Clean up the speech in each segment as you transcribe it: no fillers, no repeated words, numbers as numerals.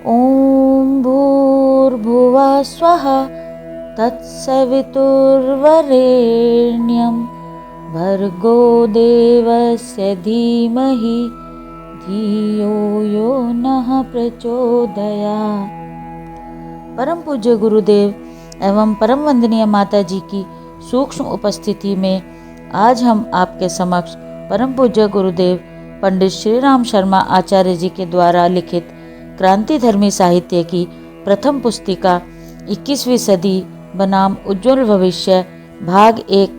ॐ भूर्भुवः स्वः तत्सवितुर्वरेण्यं भर्गो देवस्य धीमहि धियो यो नः प्रचोदयात्। परम पूज्य गुरुदेव एवं परम वंदनीय माता जी की सूक्ष्म उपस्थिति में आज हम आपके समक्ष परम पूज्य गुरुदेव पंडित श्री राम शर्मा आचार्य जी के द्वारा लिखित क्रांतिधर्मी साहित्य की प्रथम पुस्तिका 21वीं सदी बनाम उज्ज्वल भविष्य भाग 1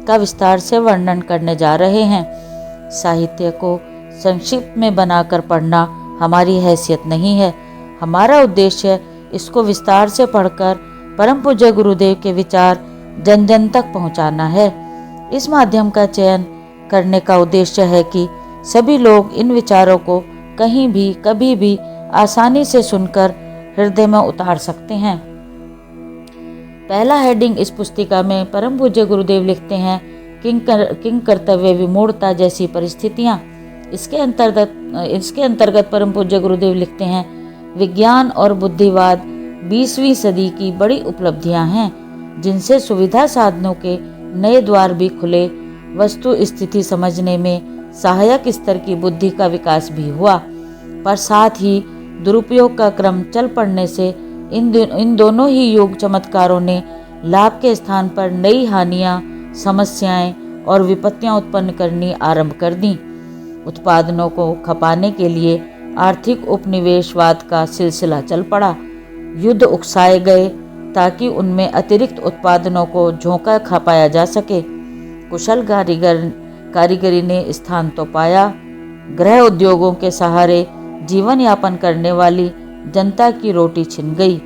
का विस्तार से वर्णन करने जा रहे हैं। साहित्य को संक्षिप्त में बनाकर पढ़ना हमारी हैसियत नहीं है। हमारा उद्देश्य इसको विस्तार से पढ़कर परम पूज्य गुरुदेव के विचार जन जन तक पहुंचाना है। इस माध्यम का चयन करने का उद्देश्य है कि सभी लोग इन विचारों को कहीं भी कभी भी आसानी से सुनकर हृदय में उतार सकते हैं। पहला हेडिंग इस पुस्तिका में परम पूज्य गुरुदेव लिखते हैं किंग कर्तव्य विमूढ़ता जैसी परिस्थितियां। इसके अंतर्गत परम पूज्य गुरुदेव लिखते हैं विज्ञान और बुद्धिवाद 20वीं सदी की बड़ी उपलब्धियां हैं, जिनसे सुविधा साधनों के नए द्वार भी खुले, वस्तु स्थिति समझने में सहायक स्तर की बुद्धि का विकास भी हुआ, पर साथ ही दुरुपयोग का क्रम चल पड़ने से इन दोनों ही योग चमत्कारों ने लाभ के स्थान पर नई हानियां, समस्याएं और विपत्तियां उत्पन्न करनी आरंभ कर दी। उत्पादनों को खपाने के लिए आर्थिक उपनिवेशवाद का सिलसिला चल पड़ा। युद्ध उकसाए गए ताकि उनमें अतिरिक्त उत्पादनों को झोंका खपाया जा सके। कुशल कारीगरी ने स्थान तो पाया। गृह उद्योगों के सहारे जीवन यापन करने वाली जनता की रोटी छिन गई।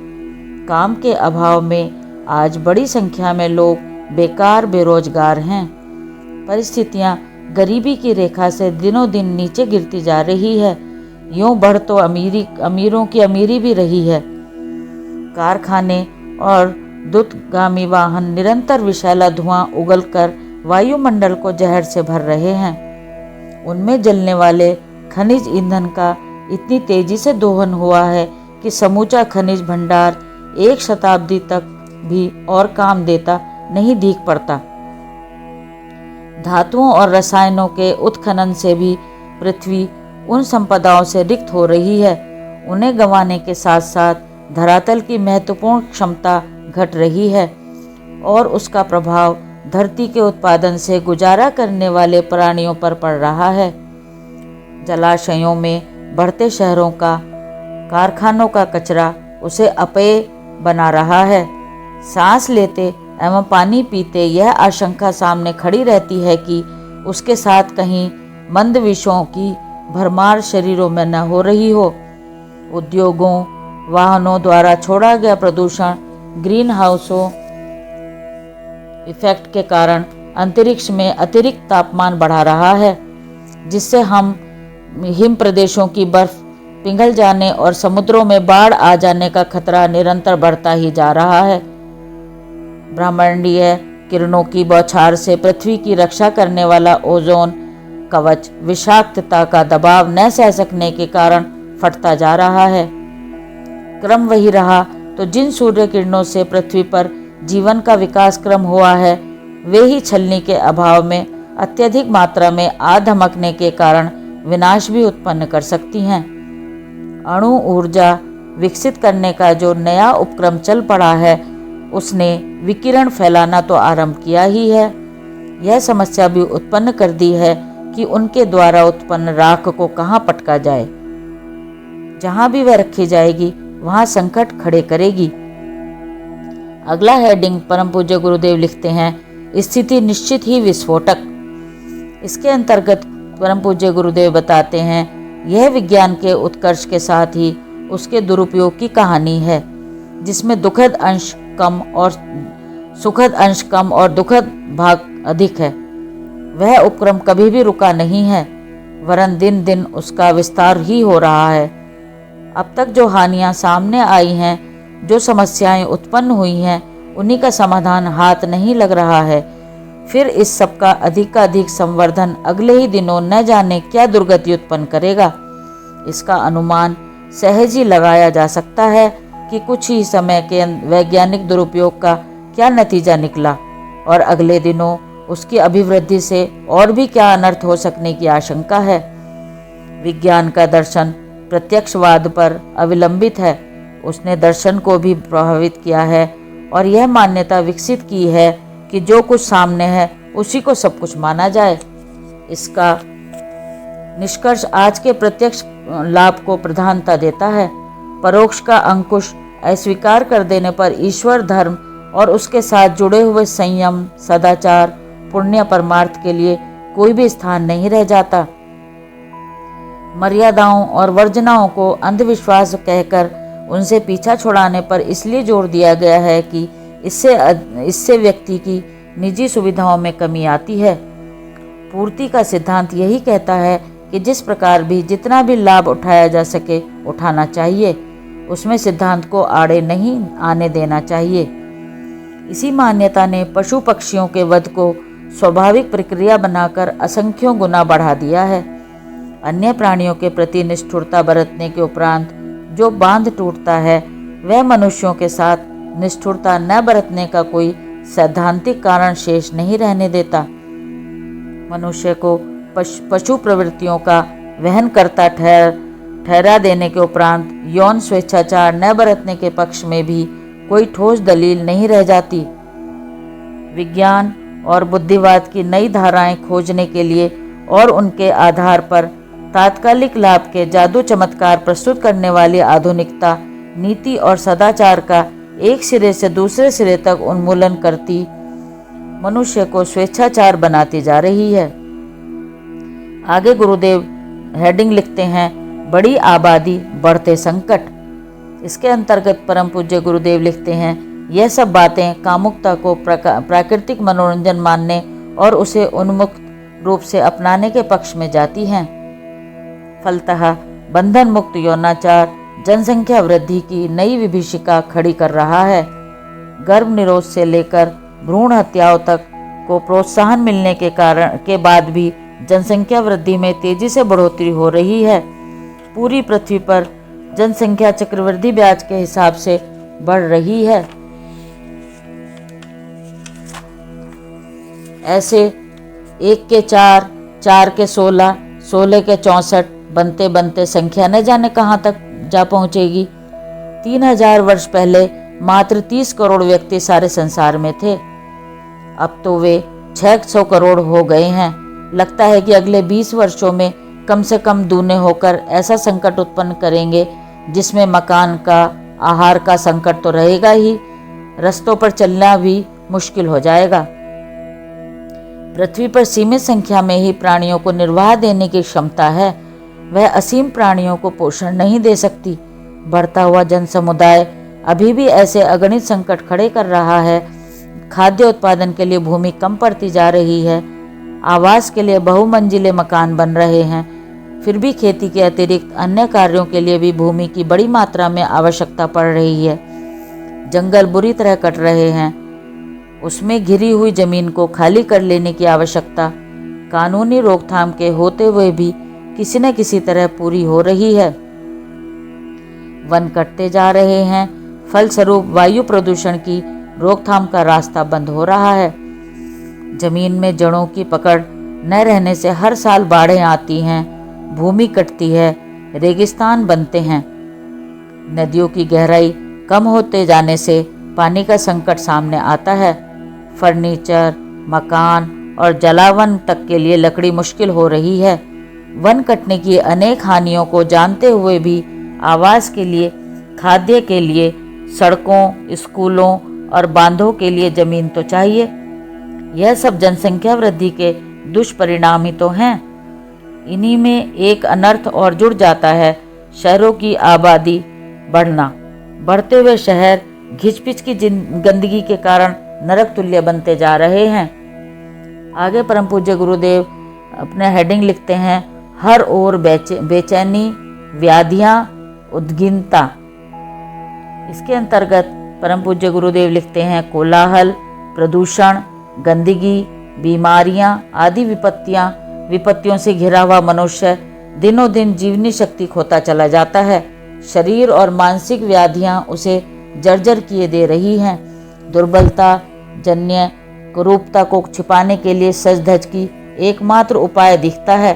काम के अभाव में आज बड़ी संख्या में लोग बेकार बेरोजगार हैं। परिस्थितियां गरीबी की रेखा से दिनों दिन नीचे गिरती जा रही है। यूं बढ़ तो अमीरों की अमीरी भी रही है। कारखाने और द्रुतगामी वाहन निरंतर विषैला धुआं उगलकर वायुमंडल को जहर से भर रहे हैं। उनमें जलने वाले खनिज ईंधन का इतनी तेजी से दोहन हुआ है कि समूचा खनिज भंडार 1 शताब्दी तक भी और काम देता नहीं दिख पड़ता। धातुओं और रसायनों के उत्खनन से भी पृथ्वी उन संपदाओं से रिक्त हो रही है। उन्हें गंवाने के साथ साथ धरातल की महत्वपूर्ण क्षमता घट रही है और उसका प्रभाव धरती के उत्पादन से गुजारा करने वाले प्राणियों पर पड़ रहा है। जलाशयों में बढ़ते शहरों का, कारखानों का कचरा उसे अपेय बना रहा है। सांस लेते एवं पानी पीते यह आशंका सामने खड़ी रहती है कि उसके साथ कहीं मंद विषों की भरमार शरीरों में न हो रही हो। उद्योगों, वाहनों द्वारा छोड़ा गया प्रदूषण ग्रीन हाउसों इफेक्ट के कारण अंतरिक्ष में अतिरिक्त तापमान बढ़ा रहा है, जिससे हिम प्रदेशों की बर्फ पिघल जाने और समुद्रों में बाढ़ आ जाने का खतरा निरंतर बढ़ता ही जा रहा है। ब्रह्मांडीय किरणों की बौछार से पृथ्वी की रक्षा करने वाला ओजोन कवच विषाक्तता का दबाव न सह सकने के कारण फटता जा रहा है। क्रम वही रहा तो जिन सूर्य किरणों से पृथ्वी पर जीवन का विकास क्रम हुआ है, वे ही छलनी के अभाव में अत्यधिक मात्रा में आ धमकने के कारण विनाश भी उत्पन्न कर सकती हैं। अणु ऊर्जा विकसित करने का जो नया उपक्रम चल पड़ा है, उसने विकिरण फैलाना तो आरंभ किया ही है, यह समस्या भी उत्पन्न कर दी है कि उनके द्वारा उत्पन्न राख को कहाँ पटका जाए। जहाँ भी वह रखी जाएगी वहाँ संकट खड़े करेगी। अगला हेडिंग परम पूज्य गुरुदेव लिखते हैं स्थिति निश्चित ही विस्फोटक। इसके अंतर्गत परम पूज्य गुरुदेव बताते हैं यह विज्ञान के उत्कर्ष के साथ ही उसके दुरुपयोग की कहानी है, जिसमें दुखद अंश कम और दुखद भाग अधिक है। वह उपक्रम कभी भी रुका नहीं है, वरन दिन दिन उसका विस्तार ही हो रहा है। अब तक जो हानियां सामने आई हैं, जो समस्याएं उत्पन्न हुई हैं, उन्हीं का समाधान हाथ नहीं लग रहा है। फिर इस सब का अधिकाधिक संवर्धन अगले ही दिनों न जाने क्या दुर्गति उत्पन्न करेगा। इसका अनुमान सहज ही लगाया जा सकता है कि कुछ ही समय के वैज्ञानिक दुरुपयोग का क्या नतीजा निकला और अगले दिनों उसकी अभिवृद्धि से और भी क्या अनर्थ हो सकने की आशंका है। विज्ञान का दर्शन प्रत्यक्षवाद पर अवलंबित है। उसने दर्शन को भी प्रभावित किया है और यह मान्यता विकसित की है कि जो कुछ सामने है उसी को सब कुछ माना जाए। इसका निष्कर्ष आज के प्रत्यक्ष लाभ को प्रधानता देता है। परोक्ष का अंकुश अस्वीकार कर देने पर ईश्वर, धर्म और उसके साथ जुड़े हुए संयम, सदाचार, पुण्य, परमार्थ के लिए कोई भी स्थान नहीं रह जाता। मर्यादाओं और वर्जनाओं को अंधविश्वास कहकर उनसे पीछा छुड़ाने पर इसलिए जोर दिया गया है कि इससे व्यक्ति की निजी सुविधाओं में कमी आती है। पूर्ति का सिद्धांत यही कहता है कि जिस प्रकार भी जितना भी लाभ उठाया जा सके उठाना चाहिए, उसमें सिद्धांत को आड़े नहीं आने देना चाहिए। इसी मान्यता ने पशु पक्षियों के वध को स्वाभाविक प्रक्रिया बनाकर असंख्यों गुना बढ़ा दिया है। अन्य प्राणियों के प्रति निष्ठुरता बरतने के उपरांत जो बांध टूटता है, वह मनुष्यों के साथ निष्ठुरता न बरतने का कोई सैद्धांतिक कारण शेष नहीं रहने देता। मनुष्य को पशु प्रवृत्तियों का वहन करता ठहरा देने के उपरांत यौन स्वेच्छाचार न बरतने के पक्ष में भी कोई ठोस दलील नहीं रह जाती। विज्ञान और बुद्धिवाद की नई धाराएं खोजने के लिए और उनके आधार पर तात्कालिक लाभ के जादू चमत्कार प्रस्तुत करने वाली आधुनिकता नीति और सदाचार का एक सिरे से दूसरे सिरे तक उन्मूलन करती मनुष्य को स्वेच्छाचार बनाती जा रही है। आगे गुरुदेव हेडिंग लिखते हैं, बड़ी आबादी, बढ़ते संकट। इसके अंतर्गत परम पूज्य गुरुदेव लिखते हैं, यह सब बातें कामुकता को प्राकृतिक मनोरंजन मानने और उसे उन्मुक्त रूप से अपनाने के पक्ष में जाती हैं। फलतः बंधन मुक्त यौनाचार जनसंख्या वृद्धि की नई विभीषिका खड़ी कर रहा है। गर्भ निरोध से लेकर भ्रूण हत्याओं तक को प्रोत्साहन मिलने के बाद भी जनसंख्या वृद्धि में तेजी से बढ़ोतरी हो रही है। पूरी पृथ्वी पर जनसंख्या चक्रवृद्धि ब्याज के हिसाब से बढ़ रही है। ऐसे 1 के 4, 4 के 16, 16 के 64 बनते बनते संख्या न जाने कहाँ तक जा पहुँचेगी। 3000 वर्ष पहले मात्र 30 करोड़ व्यक्ति सारे संसार में थे। अब तो वे 600 करोड़ हो गए हैं। लगता है कि अगले 20 वर्षों में कम से कम दूने होकर ऐसा संकट उत्पन्न करेंगे जिसमें मकान का, आहार का संकट तो रहेगा ही, रास्तों पर चलना भी मुश्किल हो जाएगा। पृथ्वी पर सीमित संख्या में ही प्राणियों को निर्वाह देने की क्षमता है। वह असीम प्राणियों को पोषण नहीं दे सकती। बढ़ता हुआ जन समुदाय अभी भी ऐसे अगणित संकट खड़े कर रहा है। खाद्य उत्पादन के लिए भूमि कम पड़ती जा रही है। आवास के लिए बहुमंजिले मकान बन रहे हैं। फिर भी खेती के अतिरिक्त अन्य कार्यों के लिए भी भूमि की बड़ी मात्रा में आवश्यकता पड़ रही है। जंगल बुरी तरह कट रहे हैं। उसमें घिरी हुई जमीन को खाली कर लेने की आवश्यकता कानूनी रोकथाम के होते हुए भी किसी न किसी तरह पूरी हो रही है। वन कटते जा रहे हैं। फलस्वरूप वायु प्रदूषण की रोकथाम का रास्ता बंद हो रहा है। जमीन में जड़ों की पकड़ न रहने से हर साल बाढ़ें आती हैं, भूमि कटती है, रेगिस्तान बनते हैं। नदियों की गहराई कम होते जाने से पानी का संकट सामने आता है। फर्नीचर, मकान और जलावन तक के लिए लकड़ी मुश्किल हो रही है। वन कटने की अनेक हानियों को जानते हुए भी आवास के लिए, खाद्य के लिए, सड़कों, स्कूलों और बांधों के लिए जमीन तो चाहिए। यह सब जनसंख्या वृद्धि के दुष्परिणाम ही तो हैं। इन्हीं में एक अनर्थ और जुड़ जाता है, शहरों की आबादी बढ़ना। बढ़ते हुए शहर घिचपिच की गंदगी के कारण नरक तुल्य बनते जा रहे हैं। आगे परम पूज्य गुरुदेव अपने हेडिंग लिखते हैं, हर ओर बेचैनी, व्याधियां, उद्गिनता। इसके अंतर्गत परम पूज्य गुरुदेव लिखते हैं, कोलाहल, प्रदूषण, गंदगी, बीमारियां आदि विपत्तियों से घिरा हुआ मनुष्य दिनों दिन जीवनी शक्ति खोता चला जाता है। शरीर और मानसिक व्याधियां उसे जर्जर किए दे रही हैं। दुर्बलता जन्य कुरूपता को छिपाने के लिए सज धज की एकमात्र उपाय दिखता है।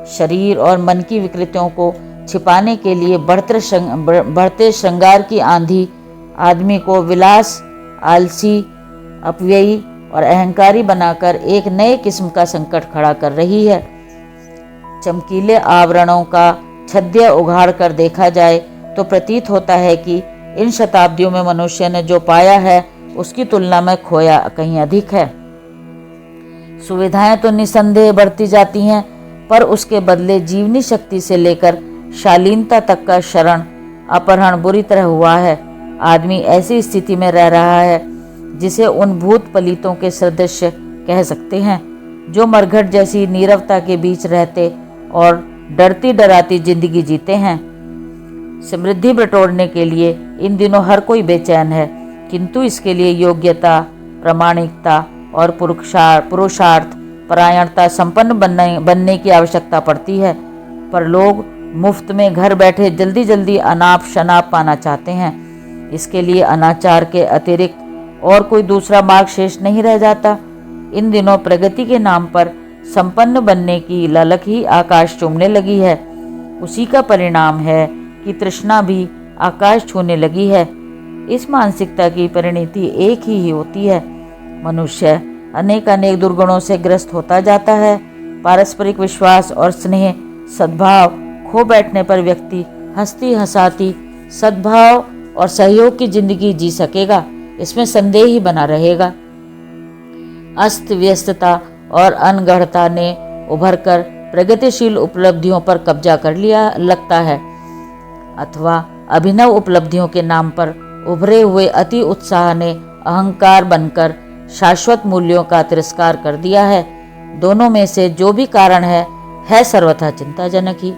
शरीर और मन की विकृतियों को छिपाने के लिए बढ़ते श्रृंगार की आंधी आदमी को विलास, आलसी, अपव्ययी और अहंकारी बनाकर एक नए किस्म का संकट खड़ा कर रही है। चमकीले आवरणों का छद्य उघाड़ कर देखा जाए तो प्रतीत होता है कि इन शताब्दियों में मनुष्य ने जो पाया है उसकी तुलना में खोया कहीं अधिक है। सुविधाएं तो निसंदेह बढ़ती जाती हैं, पर उसके बदले जीवनी शक्ति से लेकर शालीनता तक का शरण अपहरण बुरी तरह हुआ है। आदमी ऐसी स्थिति में रह रहा है जिसे उन भूत पलीतों के सदृश कह सकते हैं, जो मरघट जैसी नीरवता के बीच रहते और डरती डराती जिंदगी जीते हैं। समृद्धि बटोरने के लिए इन दिनों हर कोई बेचैन है, किंतु इसके लिए योग्यता, प्रामाणिकता और पुरुषार्थ परायणता संपन्न बनने की आवश्यकता पड़ती है। पर लोग मुफ्त में घर बैठे जल्दी जल्दी अनाप शनाप पाना चाहते हैं। इसके लिए अनाचार के अतिरिक्त और कोई दूसरा मार्ग शेष नहीं रह जाता। इन दिनों प्रगति के नाम पर संपन्न बनने की ललक ही आकाश चूमने लगी है। उसी का परिणाम है कि तृष्णा भी आकाश छूने लगी है। इस मानसिकता की परिणति एक ही होती है। मनुष्य अनेक दुर्गुणों से ग्रस्त होता जाता है। पारस्परिक विश्वास और स्नेह, सद्भाव खो बैठने पर व्यक्ति हंसती हंसाती सद्भाव और सहयोग की जिंदगी जी सकेगा, इसमें संदेह ही बना रहेगा। अस्त व्यस्तता और अनगढ़ता ने उभरकर प्रगतिशील उपलब्धियों पर कब्जा कर लिया लगता है, अथवा अभिनव उपलब्धियों के नाम पर उभरे हुए अति उत्साह ने अहंकार बनकर शाश्वत मूल्यों का तिरस्कार कर दिया है। दोनों में से जो भी कारण है सर्वथा चिंताजनक ही।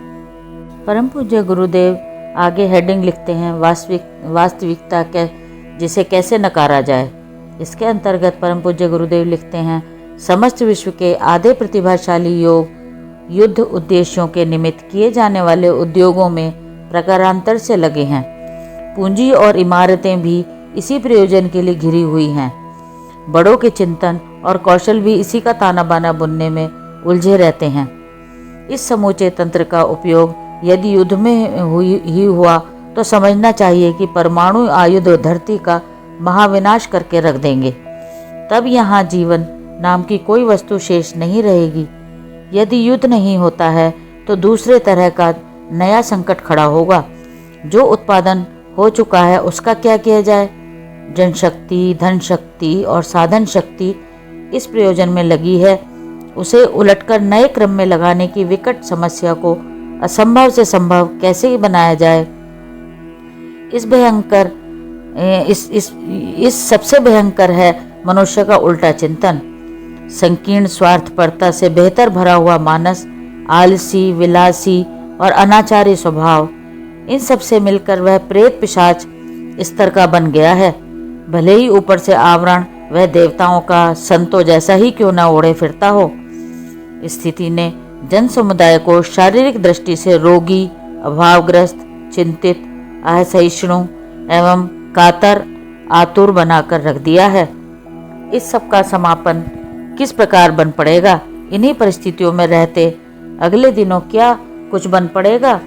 परम पूज्य गुरुदेव आगे हेडिंग लिखते हैं, वास्तविकता जिसे कैसे नकारा जाए। इसके अंतर्गत परम पूज्य गुरुदेव लिखते हैं, समस्त विश्व के आधे प्रतिभाशाली योग युद्ध उद्देश्यों के निमित्त किए जाने वाले उद्योगों में प्रकारांतर से लगे हैं। पूंजी और इमारतें भी इसी प्रयोजन के लिए घिरी हुई हैं। बड़ों के चिंतन और कौशल भी इसी का ताना बाना बुनने में उलझे रहते हैं। इस समूचे तंत्र का उपयोग यदि युद्ध में हुआ तो समझना चाहिए कि परमाणु आयुध धरती का महाविनाश करके रख देंगे। तब यहाँ जीवन नाम की कोई वस्तु शेष नहीं रहेगी। यदि युद्ध नहीं होता है तो दूसरे तरह का नया संकट खड़ा होगा। जो उत्पादन हो चुका है उसका क्या किया जाए? जनशक्ति, धन शक्ति और साधन शक्ति इस प्रयोजन में लगी है, उसे उलटकर नए क्रम में लगाने की विकट समस्या को असंभव से संभव कैसे बनाया जाए? इस सबसे भयंकर है मनुष्य का उल्टा चिंतन। संकीर्ण स्वार्थपरता से बेहतर भरा हुआ मानस, आलसी, विलासी और अनाचारी स्वभाव, इन सब से मिलकर वह प्रेत पिशाच स्तर का बन गया है। भले ही ऊपर से आवरण वह देवताओं का संतों जैसा ही क्यों न ओढ़े फिरता हो। स्थिति ने जन समुदाय को शारीरिक दृष्टि से रोगी, अभावग्रस्त, चिंतित, असहिष्णु एवं कातर, आतुर बनाकर रख दिया है। इस सब का समापन किस प्रकार बन पड़ेगा? इन्हीं परिस्थितियों में रहते अगले दिनों क्या कुछ बन पड़ेगा?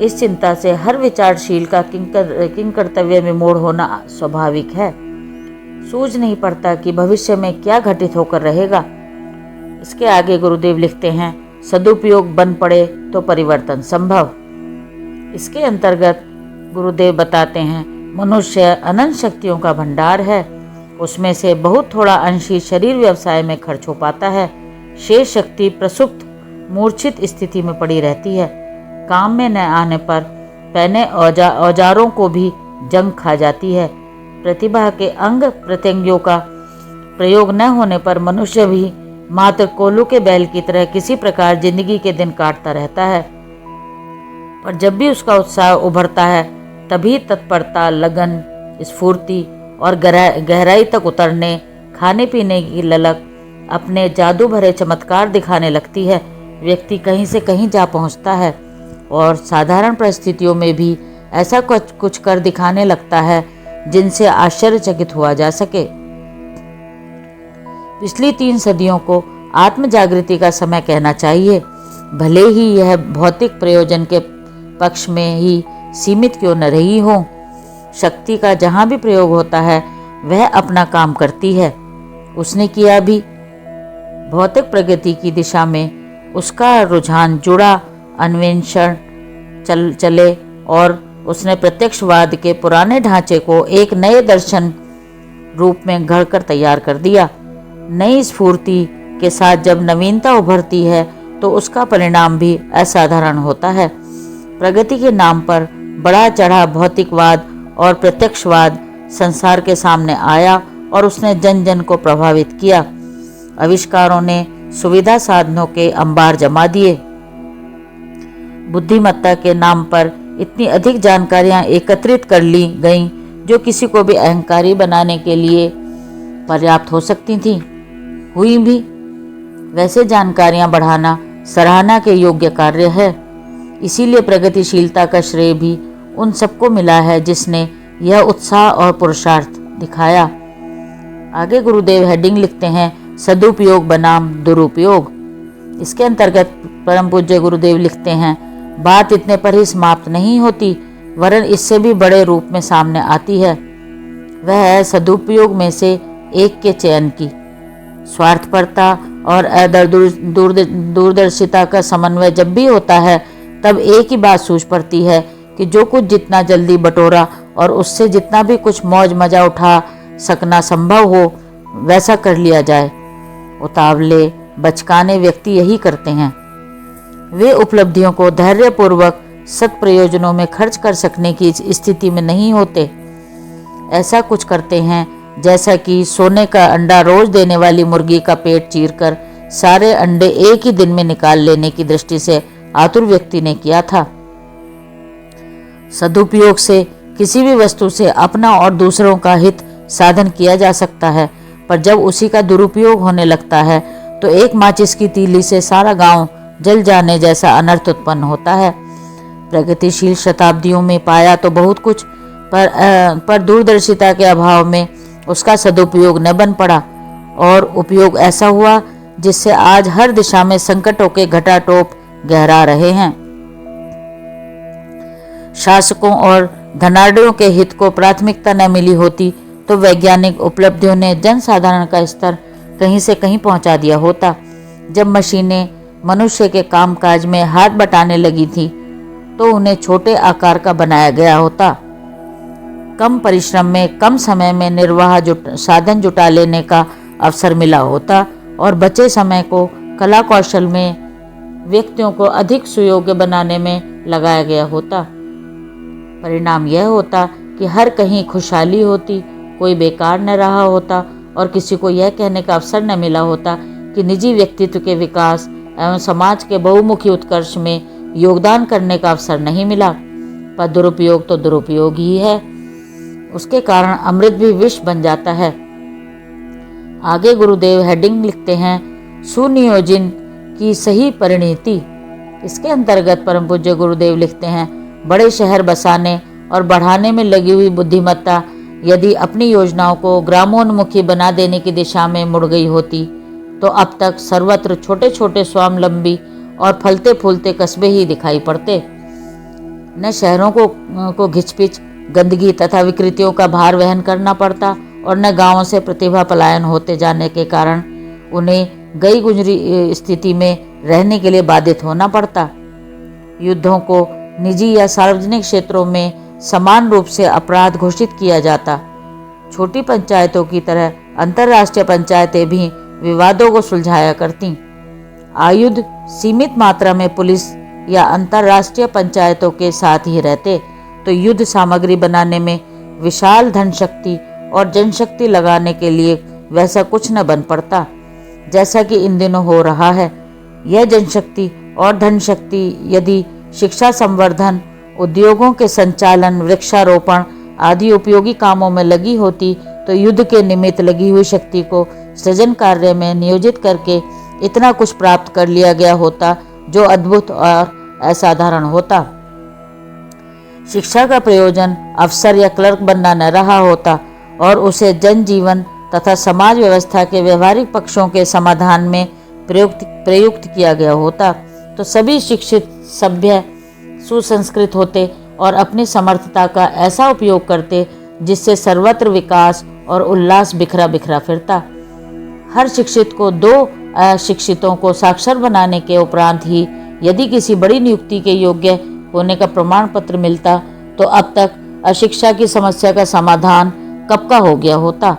इस चिंता से हर विचारशील का किंकर्तव्य में मोड़ होना स्वाभाविक है। सूझ नहीं पड़ता कि भविष्य में क्या घटित होकर रहेगा। इसके आगे गुरुदेव लिखते हैं, सदुपयोग बन पड़े तो परिवर्तन संभव। इसके अंतर्गत गुरुदेव बताते हैं, मनुष्य अनंत शक्तियों का भंडार है। उसमें से बहुत थोड़ा अंश ही शरीर व्यवसाय में खर्च हो पाता है। शेष शक्ति प्रसुप्त मूर्छित स्थिति में पड़ी रहती है। काम में न आने पर पहने औजारों को भी जंग खा जाती है। प्रतिभा के अंग प्रत्यंगों का प्रयोग न होने पर मनुष्य भी मात्र कोल्हू के बैल की तरह किसी प्रकार जिंदगी के दिन काटता रहता है। पर जब भी उसका उत्साह उभरता है तभी तत्परता, लगन, स्फूर्ति और गहराई तक उतरने, खाने पीने की ललक अपने जादू भरे चमत्कार दिखाने लगती है। व्यक्ति कहीं से कहीं जा पहुंचता है और साधारण परिस्थितियों में भी ऐसा कुछ कर दिखाने लगता है जिनसे आश्चर्यचकित हुआ जा सके। पिछली 3 सदियों को आत्म जागृति का समय कहना चाहिए, भले ही यह भौतिक प्रयोजन के पक्ष में ही सीमित क्यों न रही हो। शक्ति का जहाँ भी प्रयोग होता है वह अपना काम करती है। उसने किया भी। भौतिक प्रगति की दिशा में उसका रुझान जुड़ा, अन्वेषण चले और उसने प्रत्यक्षवाद के पुराने ढांचे को एक नए दर्शन रूप में गढ़कर तैयार कर दिया। नई स्फूर्ति के साथ जब नवीनता उभरती है तो उसका परिणाम भी असाधारण होता है। प्रगति के नाम पर बड़ा चढ़ा भौतिकवाद और प्रत्यक्षवाद संसार के सामने आया और उसने जन जन को प्रभावित किया। आविष्कारों ने सुविधा साधनों के अंबार जमा दिए। बुद्धिमत्ता के नाम पर इतनी अधिक जानकारियां एकत्रित कर ली गईं जो किसी को भी अहंकारी बनाने के लिए पर्याप्त हो सकती थीं, हुई भी। वैसे जानकारियां बढ़ाना सराहना के योग्य कार्य है। इसीलिए प्रगतिशीलता का श्रेय भी उन सबको मिला है जिसने यह उत्साह और पुरुषार्थ दिखाया। आगे गुरुदेव हेडिंग लिखते हैं, सदुपयोग बनाम दुरुपयोग। इसके अंतर्गत परम पूज्य गुरुदेव लिखते हैं, बात इतने पर ही समाप्त नहीं होती, वरन इससे भी बड़े रूप में सामने आती है। वह है सदुपयोग में से एक के चयन की। स्वार्थपरता और दूरदर्शिता का समन्वय जब भी होता है तब एक ही बात सूझ पड़ती है कि जो कुछ जितना जल्दी बटोरा और उससे जितना भी कुछ मौज मजा उठा सकना संभव हो वैसा कर लिया जाए। उतावले बचकाने व्यक्ति यही करते हैं। वे उपलब्धियों को धैर्यपूर्वक सत्प्रयोजनों में खर्च कर सकने की स्थिति में नहीं होते। ऐसा कुछ करते हैं जैसा कि सोने का अंडा रोज देने वाली मुर्गी का पेट चीरकर सारे अंडे एक ही दिन में निकाल लेने की दृष्टि से आतुर व्यक्ति ने किया था। सदुपयोग से किसी भी वस्तु से अपना और दूसरों का हित साधन किया जा सकता है, पर जब उसी का दुरुपयोग होने लगता है तो एक माचिस की तीली से सारा गांव जल जाने जैसा अनर्थ उत्पन्न होता है। प्रगतिशील शताब्दियों में पाया तो बहुत कुछ, पर दूरदर्शिता के अभाव में उसका सदुपयोग न बन पड़ा और उपयोग ऐसा हुआ जिससे आज हर दिशा में संकटों के घटाटोप गहरा रहे हैं। शासकों और धनाढ़ियों के हित को प्राथमिकता न मिली होती तो वैज्ञानिक उपलब्धियों ने जनसाधारण का स्तर कहीं से कहीं पहुंचा दिया होता। जब मशीनें मनुष्य के कामकाज में हाथ बटाने लगी थी तो उन्हें छोटे आकार का बनाया गया होता। कम परिश्रम में कम समय में निर्वाह साधन जुटा लेने का अवसर मिला होता और बचे समय को कला कौशल में व्यक्तियों को अधिक सुयोग्य बनाने में लगाया गया होता। परिणाम यह होता कि हर कहीं खुशहाली होती, कोई बेकार न रहा होता और किसी को यह कहने का अवसर न मिला होता कि निजी व्यक्तित्व के विकास एवं समाज के बहुमुखी उत्कर्ष में योगदान करने का अवसर नहीं मिला। पर दुरुपयोग तो दुरुपयोग ही है, उसके कारण अमृत भी विष बन जाता है। आगे गुरुदेव हेडिंग लिखते हैं, सुनियोजन की सही परिणति। इसके अंतर्गत परम पूज्य गुरुदेव लिखते हैं, बड़े शहर बसाने और बढ़ाने में लगी हुई बुद्धिमत्ता यदि अपनी योजनाओं को ग्रामोन्मुखी बना देने की दिशा में मुड़ गई होती तो अब तक सर्वत्र छोटे छोटे स्वावलंबी और फलते फूलते कस्बे ही दिखाई पड़ते। न शहरों को घिचपिच, गंदगी तथा विकृतियों का भार वहन करना पड़ता और न गांवों से प्रतिभा पलायन होते जाने के कारण उन्हें गई गुजरी स्थिति में रहने के लिए बाधित होना पड़ता। युद्धों को निजी या सार्वजनिक क्षेत्रों में समान रूप से अपराध घोषित किया जाता। छोटी पंचायतों की तरह अंतर्राष्ट्रीय पंचायतें भी विवादों को सुलझाया करती। आयुध सीमित मात्रा में पुलिस या अंतर्राष्ट्रीय पंचायतों के साथ ही रहते तो युद्ध सामग्री बनाने में विशाल धन शक्ति और जनशक्ति लगाने के लिए वैसा कुछ न बन पड़ता जैसा कि इन दिनों हो रहा है। यह जनशक्ति और धन शक्ति यदि शिक्षा संवर्धन, उद्योगों के संचालन, वृक्षारोपण आदि उपयोगी कामों में लगी होती तो युद्ध के निमित्त लगी हुई शक्ति को सृजन कार्य में नियोजित करके इतना कुछ प्राप्त कर लिया गया होता जो अद्भुत और असाधारण होता। शिक्षा का प्रयोजन अफसर या क्लर्क बनना न रहा होता और उसे जनजीवन तथा समाज व्यवस्था के व्यवहारिक पक्षों के समाधान में प्रयुक्त किया गया होता, तो सभी शिक्षित, सभ्य, सुसंस्कृत होते और अपनी समर्थता का ऐसा उपयोग करते जिससे सर्वत्र विकास और उल्लास बिखरा बिखरा फिरता। हर शिक्षित को दो अशिक्षितों को साक्षर बनाने के उपरांत ही यदि किसी बड़ी नियुक्ति के योग्य होने का प्रमाण पत्र मिलता तो अब तक अशिक्षा की समस्या का समाधान कब का हो गया होता।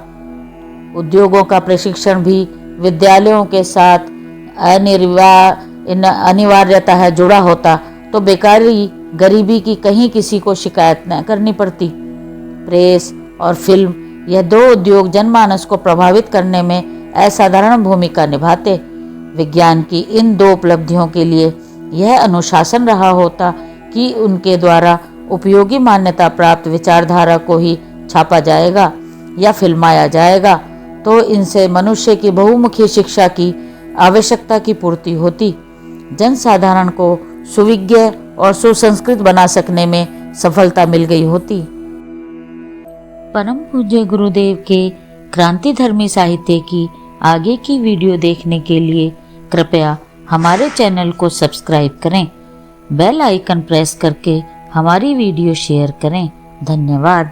उद्योगों का प्रशिक्षण भी विद्यालयों के साथ अनिवार्यता है जुड़ा होता तो बेकारी, गरीबी की कहीं किसी को शिकायत न करनी पड़ती। प्रेस और फिल्म, यह दो उद्योग जनमानस को प्रभावित करने में असाधारण भूमिका निभाते। विज्ञान की इन दो उपलब्धियों के लिए यह अनुशासन रहा होता कि उनके द्वारा उपयोगी मान्यता प्राप्त विचारधारा को ही छापा जाएगा या फिल्माया जाएगा, तो इनसे मनुष्य की बहुमुखी शिक्षा की आवश्यकता की पूर्ति होती, जनसाधारण को सुविज्ञ और सुसंस्कृत बना सकने में सफलता मिल गई होती। परम पूज्य गुरुदेव के क्रांतिधर्मी साहित्य की आगे की वीडियो देखने के लिए कृपया हमारे चैनल को सब्सक्राइब करें, बेल आइकन प्रेस करके हमारी वीडियो शेयर करें। धन्यवाद।